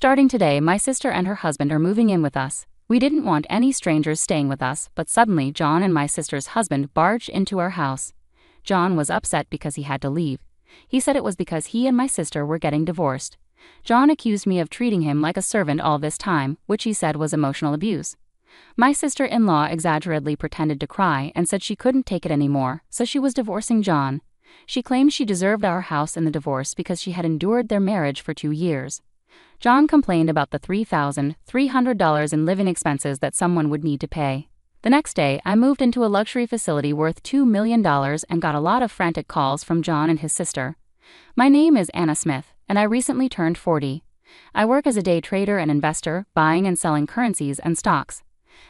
Starting today, my sister and her husband are moving in with us. We didn't want any strangers staying with us, but suddenly John and my sister's husband barged into our house. John was upset because he had to leave. He said it was because he and my sister were getting divorced. John accused me of treating him like a servant all this time, which he said was emotional abuse. My sister-in-law exaggeratedly pretended to cry and said she couldn't take it anymore, so she was divorcing John. She claimed she deserved our house in the divorce because she had endured their marriage for 2 years. John complained about the $3,300 in living expenses that someone would need to pay. The next day, I moved into a luxury facility worth $2 million and got a lot of frantic calls from John and his sister. My name is Anna Smith, and I recently turned 40. I work as a day trader and investor, buying and selling currencies and stocks.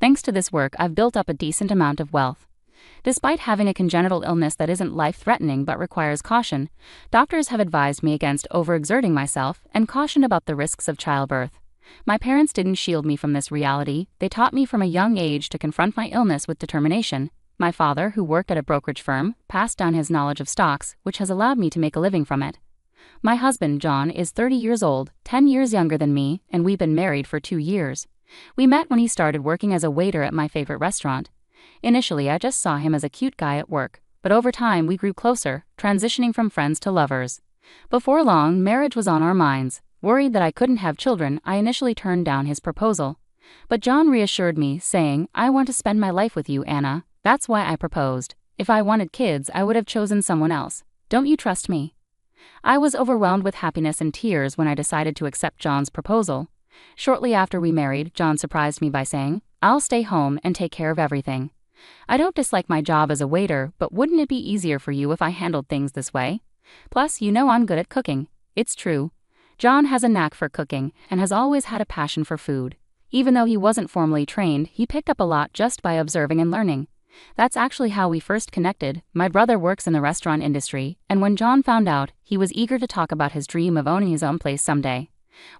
Thanks to this work, I've built up a decent amount of wealth. Despite having a congenital illness that isn't life-threatening but requires caution, doctors have advised me against overexerting myself and cautioned about the risks of childbirth. My parents didn't shield me from this reality. They taught me from a young age to confront my illness with determination. My father, who worked at a brokerage firm, passed down his knowledge of stocks, which has allowed me to make a living from it. My husband, John, is 30 years old, 10 years younger than me, and we've been married for 2 years. We met when he started working as a waiter at my favorite restaurant. Initially, I just saw him as a cute guy at work, but over time we grew closer, transitioning from friends to lovers. Before long, marriage was on our minds. Worried that I couldn't have children, I initially turned down his proposal. But John reassured me, saying, "I want to spend my life with you, Anna. That's why I proposed. If I wanted kids, I would have chosen someone else. Don't you trust me?" I was overwhelmed with happiness and tears when I decided to accept John's proposal. Shortly after we married, John surprised me by saying, "I'll stay home and take care of everything. I don't dislike my job as a waiter, but wouldn't it be easier for you if I handled things this way? Plus, you know I'm good at cooking." It's true. John has a knack for cooking and has always had a passion for food. Even though he wasn't formally trained, he picked up a lot just by observing and learning. That's actually how we first connected. My brother works in the restaurant industry, and when John found out, he was eager to talk about his dream of owning his own place someday.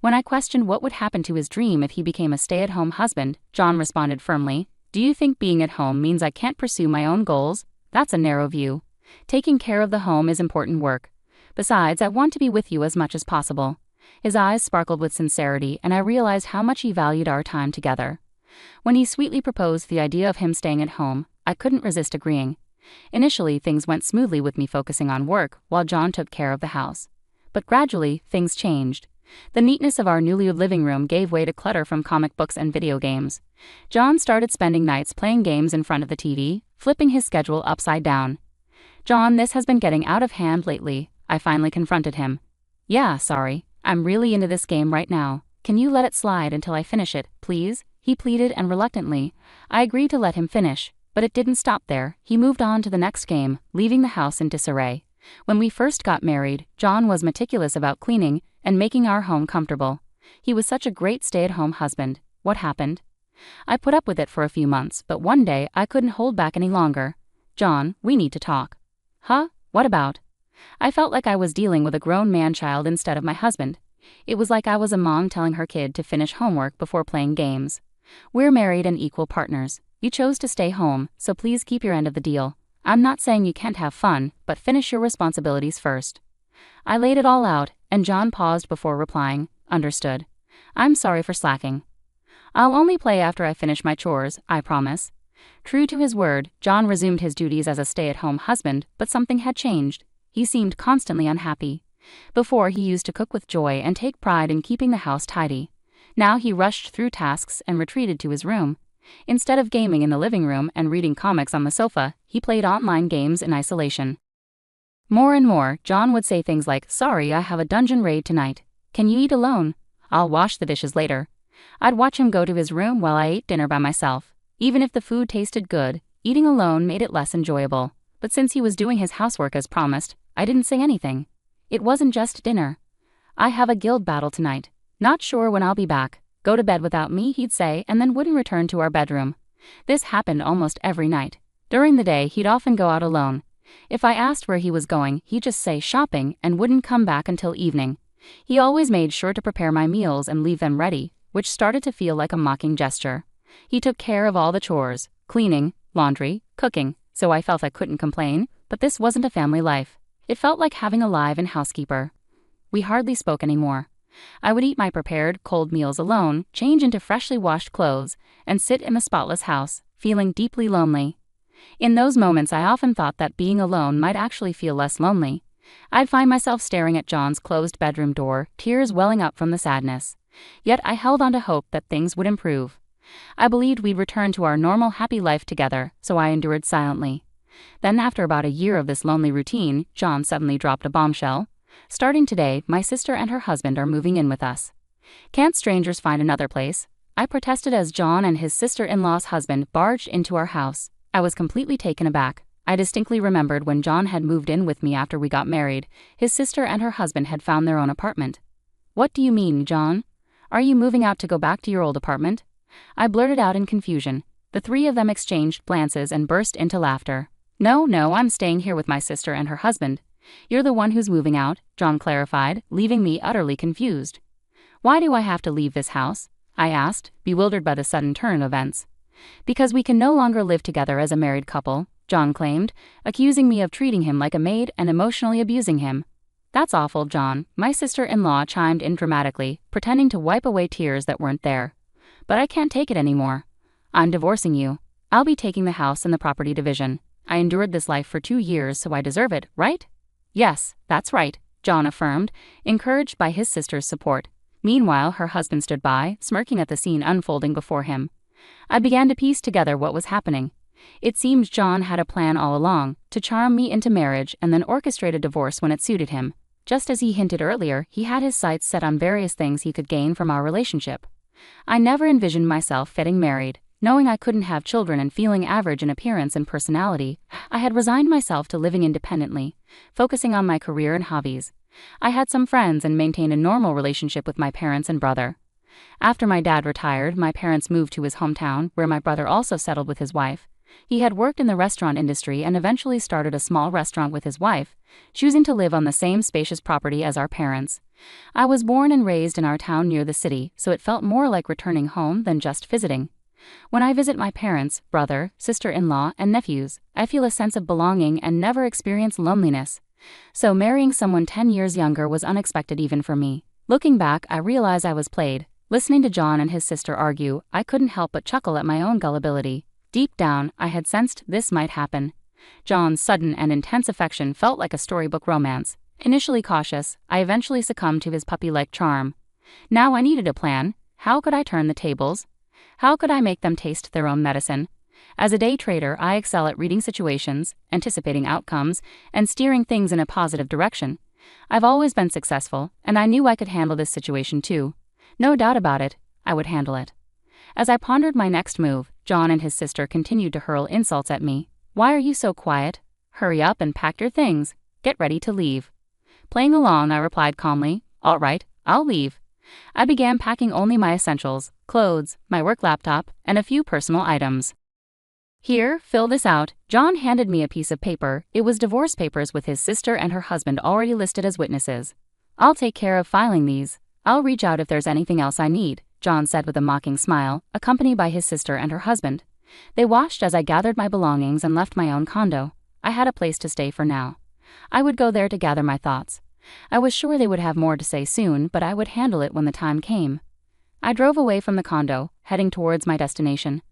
When I questioned what would happen to his dream if he became a stay-at-home husband, John responded firmly, "Do you think being at home means I can't pursue my own goals? That's a narrow view. Taking care of the home is important work. Besides, I want to be with you as much as possible." His eyes sparkled with sincerity, and I realized how much he valued our time together. When he sweetly proposed the idea of him staying at home, I couldn't resist agreeing. Initially, things went smoothly with me focusing on work while John took care of the house. But gradually, things changed. The neatness of our newly living room gave way to clutter from comic books and video games. John started spending nights playing games in front of the TV, flipping his schedule upside down. "John, this has been getting out of hand lately," I finally confronted him. "Yeah, sorry. I'm really into this game right now. Can you let it slide until I finish it, please?" he pleaded, and reluctantly, I agreed to let him finish. But it didn't stop there. He moved on to the next game, leaving the house in disarray. When we first got married, John was meticulous about cleaning and making our home comfortable. He was such a great stay-at-home husband. What happened? I put up with it for a few months, but one day I couldn't hold back any longer. "John, we need to talk." "Huh? What about?" I felt like I was dealing with a grown man-child instead of my husband. It was like I was a mom telling her kid to finish homework before playing games. "We're married and equal partners. You chose to stay home, so please keep your end of the deal. I'm not saying you can't have fun, but finish your responsibilities first." I laid it all out, and John paused before replying, "Understood. I'm sorry for slacking. I'll only play after I finish my chores, I promise." True to his word, John resumed his duties as a stay-at-home husband, but something had changed. He seemed constantly unhappy. Before, he used to cook with joy and take pride in keeping the house tidy. Now he rushed through tasks and retreated to his room. Instead of gaming in the living room and reading comics on the sofa, he played online games in isolation. More and more, John would say things like, "Sorry, I have a dungeon raid tonight. Can you eat alone? I'll wash the dishes later." I'd watch him go to his room while I ate dinner by myself. Even if the food tasted good, eating alone made it less enjoyable. But since he was doing his housework as promised, I didn't say anything. It wasn't just dinner. "I have a guild battle tonight. Not sure when I'll be back. Go to bed without me," he'd say, and then wouldn't return to our bedroom. This happened almost every night. During the day, he'd often go out alone. If I asked where he was going, he'd just say shopping and wouldn't come back until evening. He always made sure to prepare my meals and leave them ready, which started to feel like a mocking gesture. He took care of all the chores, cleaning, laundry, cooking, so I felt I couldn't complain, but this wasn't a family life. It felt like having a live-in housekeeper. We hardly spoke anymore. I would eat my prepared, cold meals alone, change into freshly washed clothes, and sit in the spotless house, feeling deeply lonely. In those moments I often thought that being alone might actually feel less lonely. I'd find myself staring at John's closed bedroom door, tears welling up from the sadness. Yet I held on to hope that things would improve. I believed we'd return to our normal happy life together, so I endured silently. Then after about a year of this lonely routine, John suddenly dropped a bombshell. Starting today, my sister and her husband are moving in with us. Can't strangers find another place? I protested as John and his sister-in-law's husband barged into our house. I was completely taken aback. I distinctly remembered when John had moved in with me after we got married, his sister and her husband had found their own apartment. "What do you mean, John? Are you moving out to go back to your old apartment?" I blurted out in confusion. The three of them exchanged glances and burst into laughter. No, I'm staying here with my sister and her husband." "You're the one who's moving out," John clarified, leaving me utterly confused. "Why do I have to leave this house?" I asked, bewildered by the sudden turn of events. "Because we can no longer live together as a married couple," John claimed, accusing me of treating him like a maid and emotionally abusing him. "That's awful, John," my sister-in-law chimed in dramatically, pretending to wipe away tears that weren't there. "But I can't take it anymore. I'm divorcing you. I'll be taking the house and the property division. I endured this life for 2 years, so I deserve it, right?" "Yes, that's right," John affirmed, encouraged by his sister's support. Meanwhile, her husband stood by, smirking at the scene unfolding before him. I began to piece together what was happening. It seems John had a plan all along, to charm me into marriage and then orchestrate a divorce when it suited him. Just as he hinted earlier, he had his sights set on various things he could gain from our relationship. I never envisioned myself getting married. Knowing I couldn't have children and feeling average in appearance and personality, I had resigned myself to living independently, focusing on my career and hobbies. I had some friends and maintained a normal relationship with my parents and brother. After my dad retired, my parents moved to his hometown, where my brother also settled with his wife. He had worked in the restaurant industry and eventually started a small restaurant with his wife, choosing to live on the same spacious property as our parents. I was born and raised in our town near the city, so it felt more like returning home than just visiting. When I visit my parents, brother, sister-in-law, and nephews, I feel a sense of belonging and never experience loneliness. So marrying someone 10 years younger was unexpected even for me. Looking back, I realize I was played. Listening to John and his sister argue, I couldn't help but chuckle at my own gullibility. Deep down, I had sensed this might happen. John's sudden and intense affection felt like a storybook romance. Initially cautious, I eventually succumbed to his puppy-like charm. Now I needed a plan. How could I turn the tables? How could I make them taste their own medicine? As a day trader, I excel at reading situations, anticipating outcomes, and steering things in a positive direction. I've always been successful, and I knew I could handle this situation too. No doubt about it, I would handle it. As I pondered my next move, John and his sister continued to hurl insults at me. "Why are you so quiet? Hurry up and pack your things. Get ready to leave." Playing along, I replied calmly, "All right, I'll leave." I began packing only my essentials, clothes, my work laptop, and a few personal items. "Here, fill this out." John handed me a piece of paper. It was divorce papers with his sister and her husband already listed as witnesses. "I'll take care of filing these. I'll reach out if there's anything else I need," John said with a mocking smile, accompanied by his sister and her husband. They watched as I gathered my belongings and left my own condo. I had a place to stay for now. I would go there to gather my thoughts. I was sure they would have more to say soon, but I would handle it when the time came. I drove away from the condo, heading towards my destination.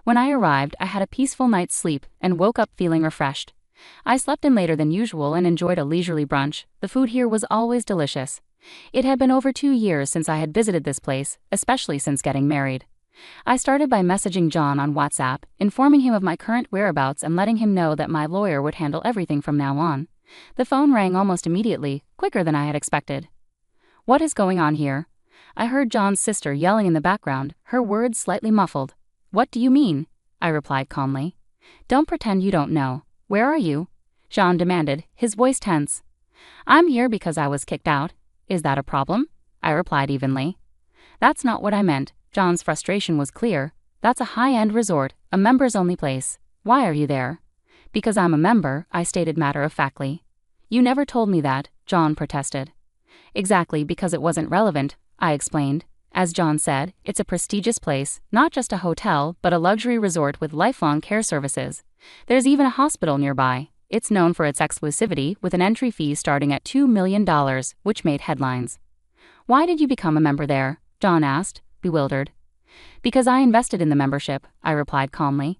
When I arrived, I had a peaceful night's sleep and woke up feeling refreshed. I slept in later than usual and enjoyed a leisurely brunch. The food here was always delicious. It had been over 2 years since I had visited this place, especially since getting married. I started by messaging John on WhatsApp, informing him of my current whereabouts and letting him know that my lawyer would handle everything from now on. The phone rang almost immediately, quicker than I had expected. "What is going on here?" I heard John's sister yelling in the background, her words slightly muffled. "What do you mean?" I replied calmly. "Don't pretend you don't know. Where are you?" John demanded, his voice tense. "I'm here because I was kicked out. Is that a problem?" I replied evenly. "That's not what I meant." John's frustration was clear. "That's a high-end resort, a members-only place. Why are you there?" "Because I'm a member," I stated matter-of-factly. "You never told me that," John protested. "Exactly, because it wasn't relevant," I explained. As John said, it's a prestigious place, not just a hotel, but a luxury resort with lifelong care services. There's even a hospital nearby. It's known for its exclusivity, with an entry fee starting at $2 million, which made headlines. Why did you become a member there? John asked, bewildered. Because I invested in the membership, I replied calmly.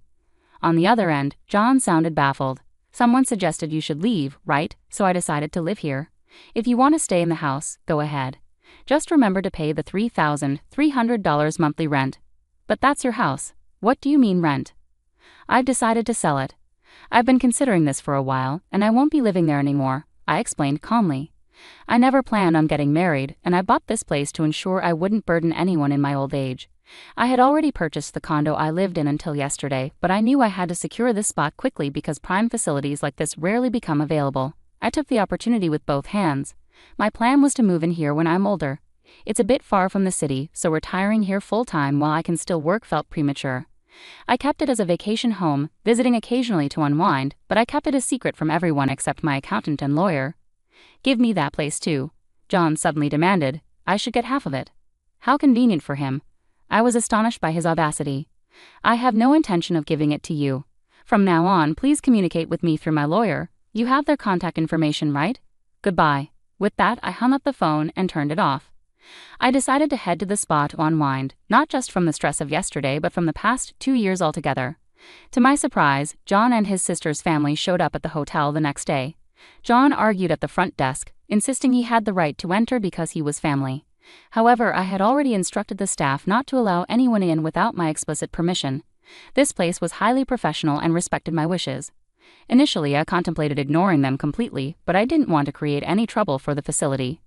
On the other end, John sounded baffled. Someone suggested you should leave, right? So I decided to live here. If you want to stay in the house, go ahead. Just remember to pay the $3,300 monthly rent. But that's your house. What do you mean rent? I've decided to sell it. I've been considering this for a while, and I won't be living there anymore, I explained calmly. I never planned on getting married, and I bought this place to ensure I wouldn't burden anyone in my old age. I had already purchased the condo I lived in until yesterday, but I knew I had to secure this spot quickly because prime facilities like this rarely become available. I took the opportunity with both hands. My plan was to move in here when I'm older. It's a bit far from the city, so retiring here full-time while I can still work felt premature. I kept it as a vacation home, visiting occasionally to unwind, but I kept it a secret from everyone except my accountant and lawyer. Give me that place too, John suddenly demanded. I should get half of it. How convenient for him. I was astonished by his audacity. I have no intention of giving it to you. From now on, please communicate with me through my lawyer. You have their contact information, right? Goodbye. With that, I hung up the phone and turned it off. I decided to head to the spa to unwind, not just from the stress of yesterday but from the past 2 years altogether. To my surprise, John and his sister's family showed up at the hotel the next day. John argued at the front desk, insisting he had the right to enter because he was family. However, I had already instructed the staff not to allow anyone in without my explicit permission. This place was highly professional and respected my wishes. Initially, I contemplated ignoring them completely, but I didn't want to create any trouble for the facility.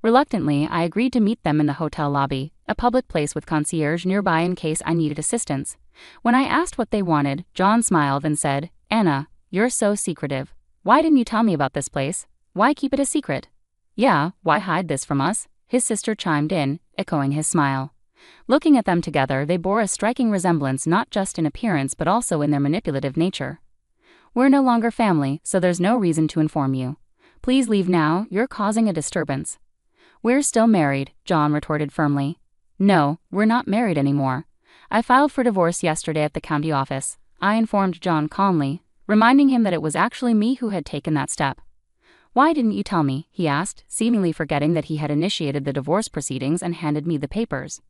Reluctantly, I agreed to meet them in the hotel lobby, a public place with concierge nearby in case I needed assistance. When I asked what they wanted, John smiled and said, "Anna, you're so secretive. Why didn't you tell me about this place? Why keep it a secret?" "Yeah, why hide this from us?" his sister chimed in, echoing his smile. Looking at them together, they bore a striking resemblance not just in appearance but also in their manipulative nature. "We're no longer family, so there's no reason to inform you. Please leave now, you're causing a disturbance." "We're still married," John retorted firmly. "No, we're not married anymore. I filed for divorce yesterday at the county office," I informed John calmly, reminding him that it was actually me who had taken that step. "Why didn't you tell me?" he asked, seemingly forgetting that he had initiated the divorce proceedings and handed me the papers.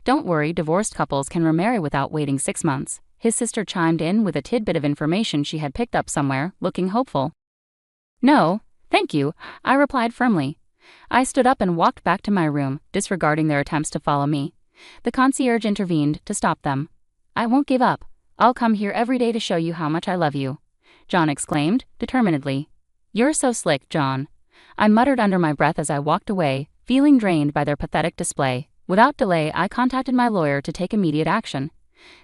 "Don't worry, divorced couples can remarry without waiting 6 months," his sister chimed in with a tidbit of information she had picked up somewhere, looking hopeful. "No, thank you," I replied firmly. I stood up and walked back to my room, disregarding their attempts to follow me. The concierge intervened to stop them. "I won't give up. I'll come here every day to show you how much I love you," John exclaimed, determinedly. "You're so slick, John," I muttered under my breath as I walked away, feeling drained by their pathetic display. Without delay, I contacted my lawyer to take immediate action.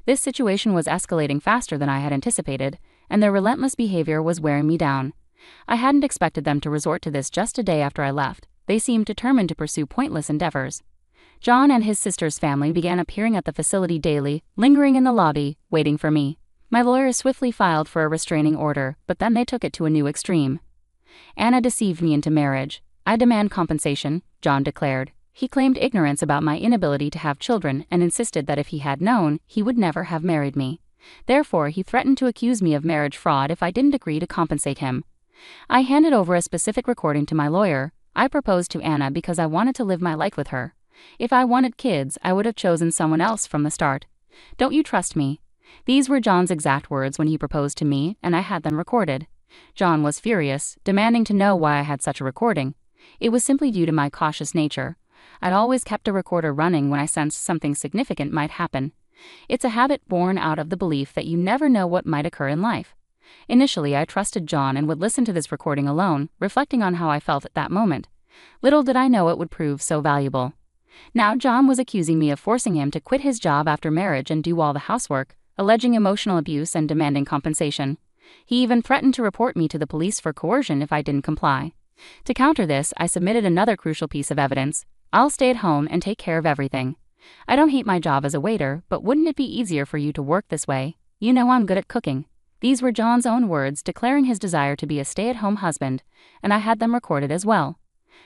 This situation was escalating faster than I had anticipated, and their relentless behavior was wearing me down. I hadn't expected them to resort to this just a day after I left. They seemed determined to pursue pointless endeavors. John and his sister's family began appearing at the facility daily, lingering in the lobby, waiting for me. My lawyer swiftly filed for a restraining order, but then they took it to a new extreme. "Anna deceived me into marriage. I demand compensation," John declared. He claimed ignorance about my inability to have children and insisted that if he had known, he would never have married me. Therefore, he threatened to accuse me of marriage fraud if I didn't agree to compensate him. I handed over a specific recording to my lawyer. I proposed to Anna because I wanted to live my life with her. If I wanted kids, I would have chosen someone else from the start. "Don't you trust me?" These were John's exact words when he proposed to me, and I had them recorded. John was furious, demanding to know why I had such a recording. It was simply due to my cautious nature. I'd always kept a recorder running when I sensed something significant might happen. It's a habit born out of the belief that you never know what might occur in life. Initially, I trusted John and would listen to this recording alone, reflecting on how I felt at that moment. Little did I know it would prove so valuable. Now John was accusing me of forcing him to quit his job after marriage and do all the housework, alleging emotional abuse and demanding compensation. He even threatened to report me to the police for coercion if I didn't comply. To counter this, I submitted another crucial piece of evidence. "I'll stay at home and take care of everything. I don't hate my job as a waiter, but wouldn't it be easier for you to work this way? You know I'm good at cooking." These were John's own words declaring his desire to be a stay-at-home husband, and I had them recorded as well.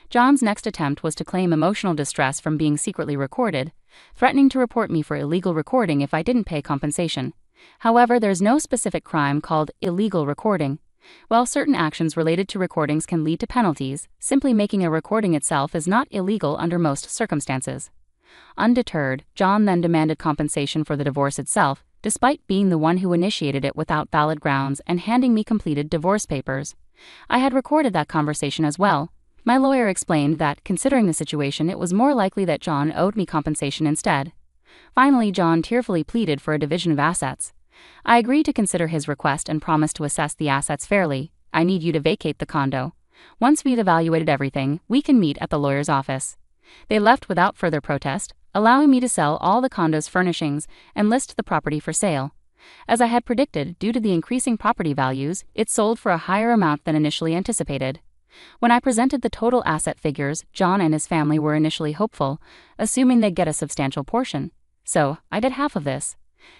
John's next attempt was to claim emotional distress from being secretly recorded, threatening to report me for illegal recording if I didn't pay compensation. However, there's no specific crime called illegal recording. While certain actions related to recordings can lead to penalties, simply making a recording itself is not illegal under most circumstances. Undeterred, John then demanded compensation for the divorce itself, despite being the one who initiated it without valid grounds and handing me completed divorce papers. I had recorded that conversation as well. My lawyer explained that, considering the situation, it was more likely that John owed me compensation instead. Finally, John tearfully pleaded for a division of assets. I agreed to consider his request and promised to assess the assets fairly. I need you to vacate the condo. Once we've evaluated everything, we can meet at the lawyer's office. They left without further protest, allowing me to sell all the condo's furnishings and list the property for sale. As I had predicted, due to the increasing property values, it sold for a higher amount than initially anticipated. When I presented the total asset figures, John and his family were initially hopeful, assuming they'd get a substantial portion. So, I did half of this.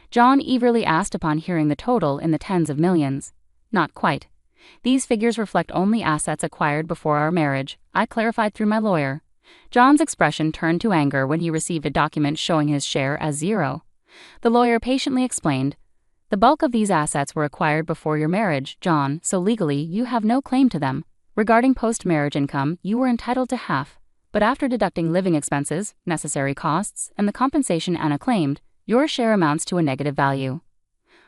John eagerly asked upon hearing the total in the tens of millions. Not quite. These figures reflect only assets acquired before our marriage, I clarified through my lawyer. John's expression turned to anger when he received a document showing his share as zero. The lawyer patiently explained, "The bulk of these assets were acquired before your marriage, John, so legally you have no claim to them. Regarding post-marriage income, you were entitled to half, but after deducting living expenses, necessary costs, and the compensation Anna claimed, your share amounts to a negative value."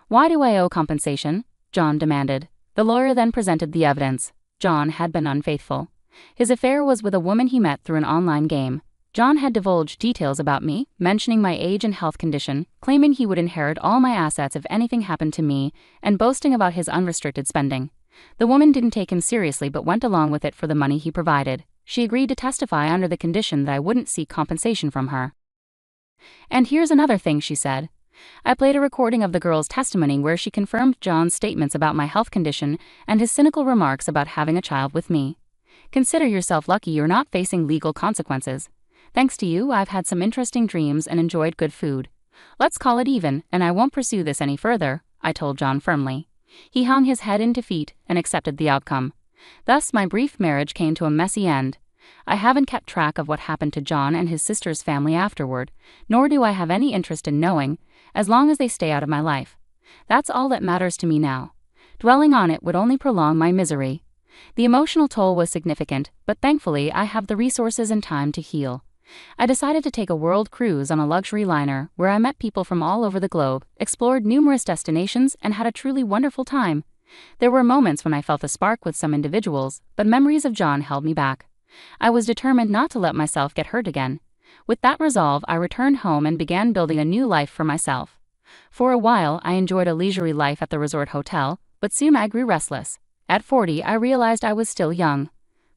"Why do I owe compensation?" John demanded. The lawyer then presented the evidence. John had been unfaithful. His affair was with a woman he met through an online game. John had divulged details about me, mentioning my age and health condition, claiming he would inherit all my assets if anything happened to me, and boasting about his unrestricted spending. The woman didn't take him seriously but went along with it for the money he provided. She agreed to testify under the condition that I wouldn't seek compensation from her. "And here's another thing," she said. I played a recording of the girl's testimony where she confirmed John's statements about my health condition and his cynical remarks about having a child with me. "Consider yourself lucky you're not facing legal consequences. Thanks to you, I've had some interesting dreams and enjoyed good food. Let's call it even, and I won't pursue this any further," I told John firmly. He hung his head in defeat and accepted the outcome. Thus, my brief marriage came to a messy end. I haven't kept track of what happened to John and his sister's family afterward, nor do I have any interest in knowing, as long as they stay out of my life. That's all that matters to me now. Dwelling on it would only prolong my misery. The emotional toll was significant, but thankfully I have the resources and time to heal. I decided to take a world cruise on a luxury liner where I met people from all over the globe, explored numerous destinations, and had a truly wonderful time. There were moments when I felt a spark with some individuals, but memories of John held me back. I was determined not to let myself get hurt again. With that resolve, I returned home and began building a new life for myself. For a while, I enjoyed a leisurely life at the resort hotel, but soon I grew restless. At 40, I realized I was still young.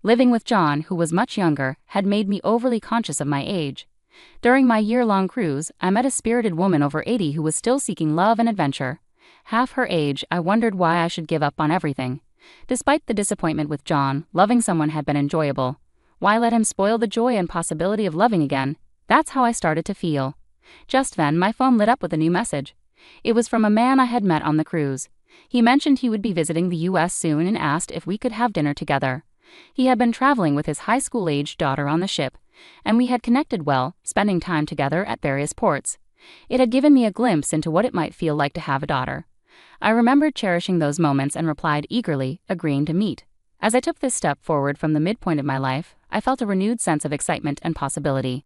Living with John, who was much younger, had made me overly conscious of my age. During my year-long cruise, I met a spirited woman over 80 who was still seeking love and adventure. Half her age, I wondered why I should give up on everything. Despite the disappointment with John, loving someone had been enjoyable. Why let him spoil the joy and possibility of loving again? That's how I started to feel. Just then, my phone lit up with a new message. It was from a man I had met on the cruise. He mentioned he would be visiting the U.S. soon and asked if we could have dinner together. He had been traveling with his high school-aged daughter on the ship, and we had connected well, spending time together at various ports. It had given me a glimpse into what it might feel like to have a daughter. I remembered cherishing those moments and replied eagerly, agreeing to meet. As I took this step forward from the midpoint of my life, I felt a renewed sense of excitement and possibility.